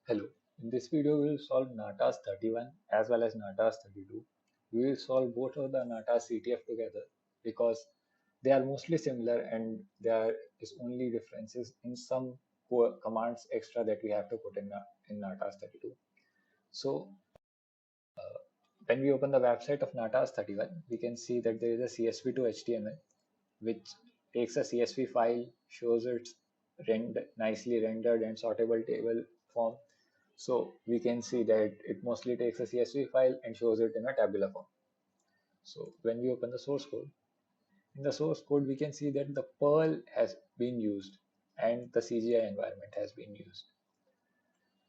Hello, in this video we will solve Natas 31 as well as Natas 32. We will solve both of the Natas CTF together because they are mostly similar and there is only differences in some commands extra that we have to put in Natas 32. So when we open the website of Natas 31, we can see that there is a CSV to HTML which takes a CSV file, shows it nicely rendered and sortable table form. So we can see that it mostly takes a CSV file and shows it in a tabular form. So when we open the source code, in the source code we can see that the Perl has been used and the CGI environment has been used.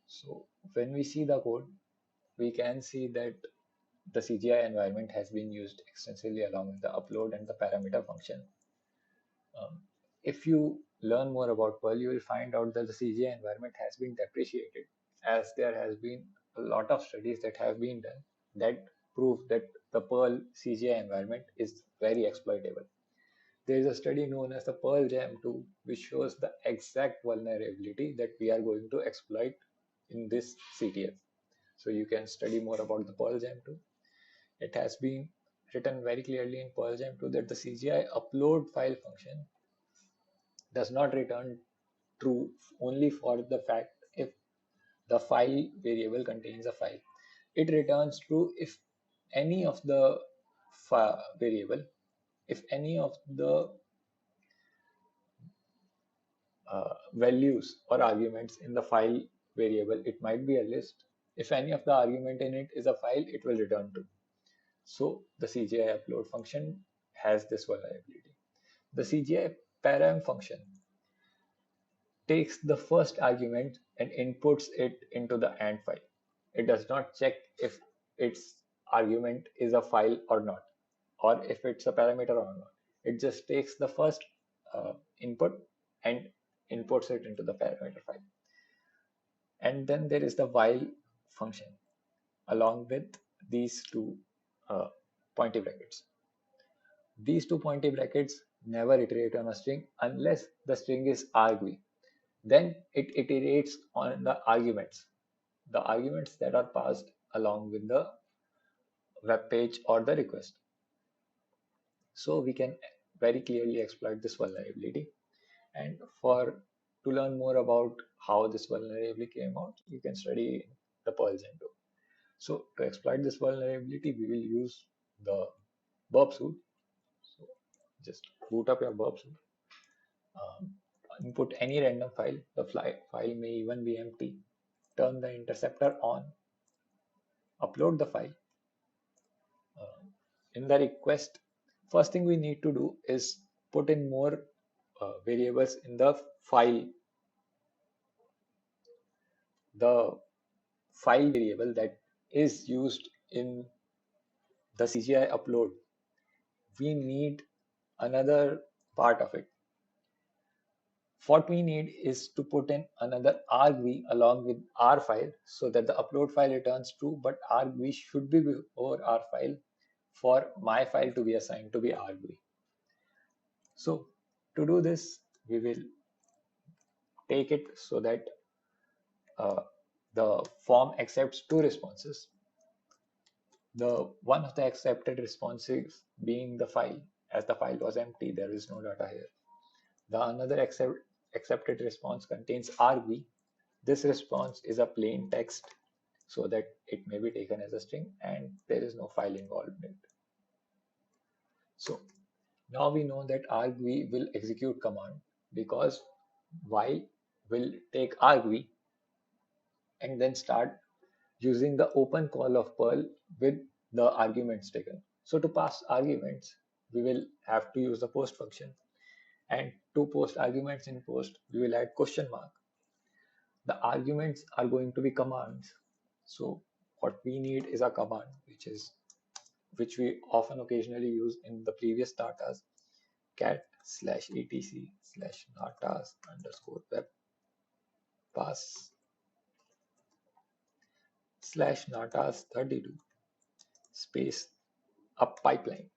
So when we see the code, we can see that the CGI environment has been used extensively along with the upload and the parameter function. If you learn more about Perl, you will find out that the CGI environment has been depreciated, as there has been a lot of studies that have been done that prove that the Perl CGI environment is very exploitable. There is a study known as the Perl Jam 2, which shows the exact vulnerability that we are going to exploit in this CTF. So you can study more about the Perl Jam 2. It has been written very clearly in Perl Jam 2 that the CGI upload file function does not return true only for the fact if the file variable contains a file. It returns true if any of the variable, if any of the values or arguments in the file variable, it might be a list. If any of the argument in it is a file, it will return true. So the CGI upload function has this vulnerability. The CGI param function takes the first argument and inputs it into the AND file. It does not check if its argument is a file or not, or if it's a parameter or not. It just takes the first input and inputs it into the parameter file. And then there is the while function along with these two pointy brackets. These two pointy brackets never iterate on a string unless the string is argv. Then it iterates on the arguments that are passed along with the web page or the request. So we can very clearly exploit this vulnerability. And to learn more about how this vulnerability came out, you can study the Perl Jam 2. So to exploit this vulnerability, we will use the burp suite. So just boot up your burp suite. Input any random file. The file may even be empty. Turn the interceptor on. Upload the file. In the request, first thing we need to do is put in more variables in the file. The file variable that is used in the CGI upload, we need another part of it. What we need is to put in another argv along with our file so that the upload file returns true, but argv should be before our file for my file to be assigned to be argv. So to do this, we will take it so that the form accepts two responses. The one of the accepted responses being the file, as the file was empty, there is no data here. The another accepted response contains argv. This response is a plain text so that it may be taken as a string and there is no file involved in it. So now we know that argv will execute command because while will take argv and then start using the open call of Perl with the arguments taken. So to pass arguments, we will have to use the post function. And to post arguments in post, we will add question mark. The arguments are going to be commands. So what we need is a command, which we often occasionally use in the previous Natas, cat/etc/natas_web pass /natas32 space a pipeline.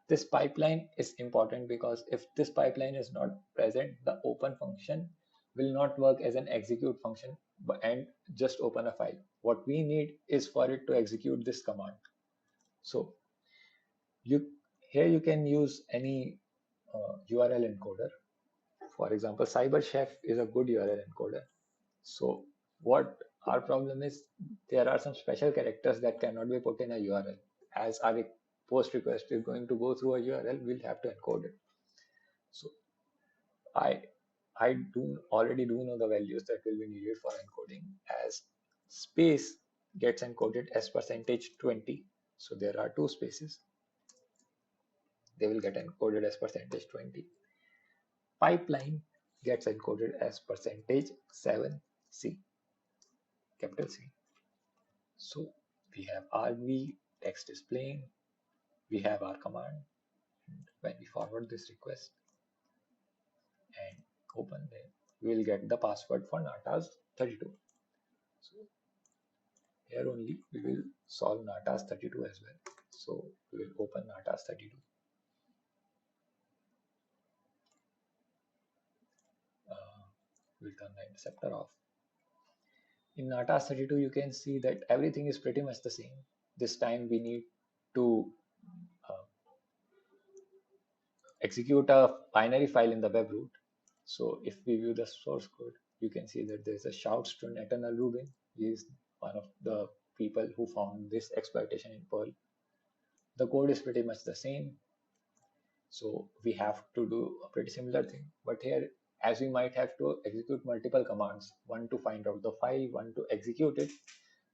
This pipeline is important because if this pipeline is not present, the open function will not work as an execute function and just open a file. What we need is for it to execute this command. So you here you can use any URL encoder. For example, CyberChef is a good URL encoder. So what our problem is, there are some special characters that cannot be put in a URL. As our post request is going to go through a URL, we'll have to encode it. So I do already know the values that will be needed for encoding, as space gets encoded as %20. So there are two spaces. They will get encoded as %20. Pipeline gets encoded as %7C, capital C. So we have argv text displaying, we have our command, and when we forward this request and open it, we will get the password for Natas 32. So here only we will solve Natas 32 as well. So we will open Natas 32. We'll turn the interceptor off. In Natas 32, you can see that everything is pretty much the same. This time we need to execute a binary file in the web root. So if we view the source code, you can see that there's a shouts to Nathaniel Rubin. He is one of the people who found this exploitation in Perl. The code is pretty much the same. So we have to do a pretty similar thing. But here, as we might have to execute multiple commands, one to find out the file, one to execute it,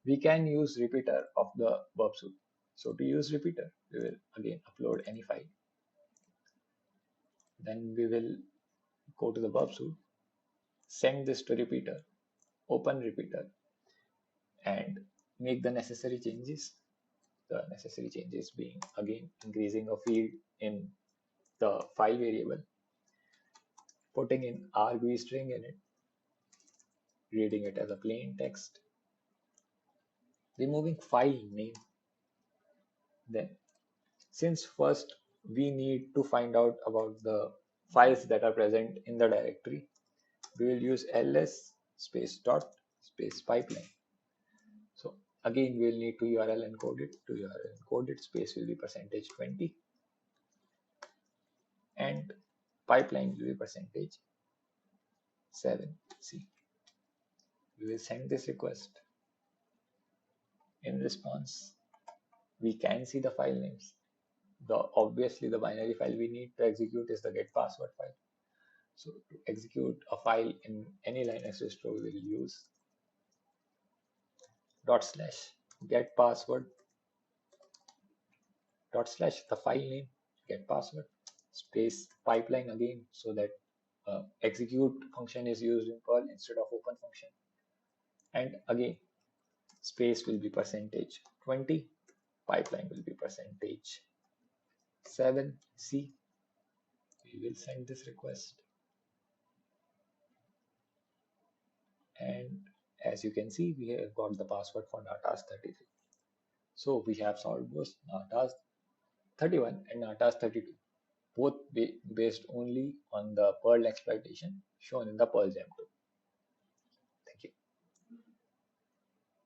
we can use repeater of the verb suite. So to use repeater, we will again upload any file. Then we will go to the verb suite, send this to repeater, open repeater, and make the necessary changes. The necessary changes being, again, increasing a field in the file variable, putting in argv string in it, reading it as a plain text, removing file name. Then, since first we need to find out about the files that are present in the directory, we will use ls space dot space pipeline. So again, we will need to URL encode it. To URL encode it, space will be %20, and pipeline will be %7C. We will send this request. In response, we can see the file names. Obviously the binary file we need to execute is the get password file. So to execute a file in any Linux distro, we will use /get password / the file name get password space pipeline again, so that execute function is used in Perl instead of open function. And again, space will be %20, pipeline will be %7C. We will send this request, and as you can see, we have got the password for Natas 33. So we have solved both Natas 31 and Natas 32, both based only on the Perl exploitation shown in the Perl gem 2.